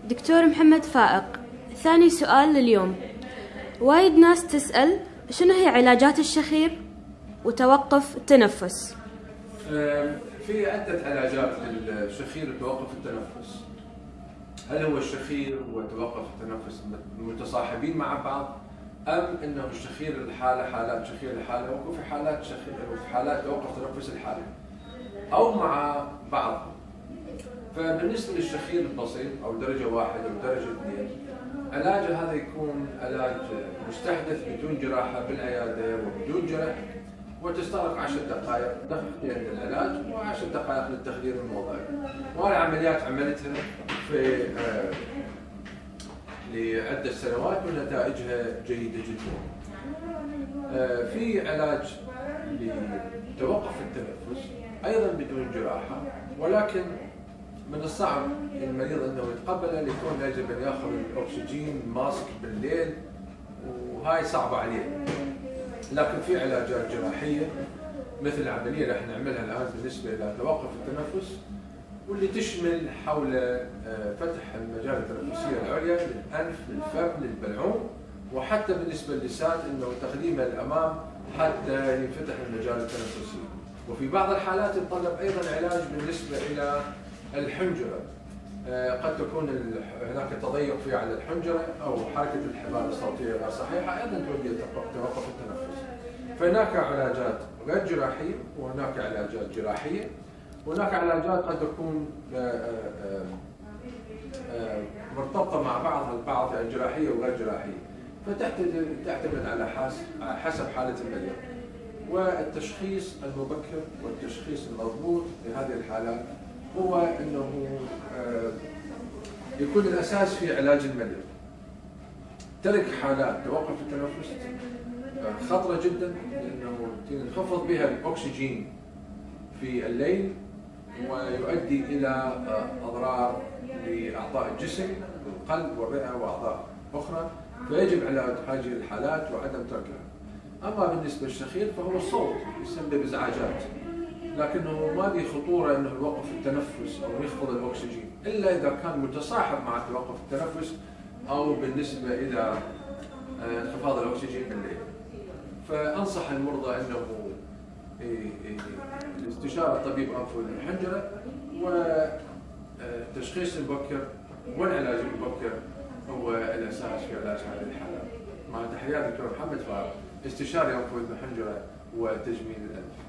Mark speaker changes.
Speaker 1: دكتور محمد فائق، ثاني سؤال لليوم. وايد ناس تسأل شنو هي علاجات الشخير وتوقف التنفس؟
Speaker 2: في عدة علاجات للشخير وتوقف التنفس. هل هو الشخير وتوقف التنفس متصاحبين مع بعض، أم أنه الشخير الحالة حالات شخير الحالة وفي حالات شخير وفي حالات توقف تنفس الحالة، أو مع بعض؟ فبالنسبة للشخير البسيط أو درجة 1 أو درجة 2، علاجه هذا يكون علاج مستحدث بدون جراحة بالعيادة وبدون جرح، وتستغرق 10 دقائق دقيقتين للعلاج و10 دقائق للتخدير الموضعي. وهذه عمليات عملتها في لعدة سنوات ونتائجها جيدة جدا. في علاج لتوقف التنفس أيضا بدون جراحة، ولكن من الصعب المريض انه يتقبله ليكون يجب ان ياخذ الاكسجين ماسك بالليل، وهاي صعبه عليه. لكن في علاجات جراحيه مثل العمليه اللي احنا نعملها الان بالنسبه الى توقف التنفس، واللي تشمل حول فتح المجال التنفسيه العليا للانف للفم للبلعوم، وحتى بالنسبه للسان انه تقديمه للامام حتى ينفتح المجال التنفسي. وفي بعض الحالات يتطلب ايضا علاج بالنسبه الى الحنجرة، قد تكون هناك تضيق في على الحنجرة أو حركة الحبال الصوتية غير صحيحة، أيضا تؤدي توقف التنفس. فهناك علاجات غير جراحية وهناك علاجات جراحية، وهناك علاجات قد تكون مرتبطة مع بعضها البعض، يعني جراحية وغير جراحية، فتعتمد على حسب حالة المريض. والتشخيص المبكر والتشخيص المضبوط لهذه الحالات هو انه يكون الاساس في علاج المريض. ترك حالات توقف التنفس خطره جدا، لانه ينخفض بها الاكسجين في الليل ويؤدي الى اضرار لاعضاء الجسم القلب والرئه واعضاء اخرى، فيجب علاج هذه الحالات وعدم تركها. اما بالنسبه للشخير فهو الصوت يسبب ازعاجات، لكنه ما به خطوره انه يوقف التنفس او يخفض الاكسجين الا اذا كان متصاحب مع توقف التنفس او بالنسبه الى انخفاض الاكسجين بالليل. فانصح المرضى انه استشاره طبيب انف واذن وحنجره، والتشخيص المبكر والعلاج المبكر هو الاساس في علاج هذه الحالات. مع تحيات دكتور محمد فائق، استشاري انف واذن وحنجره وتجميل الانف.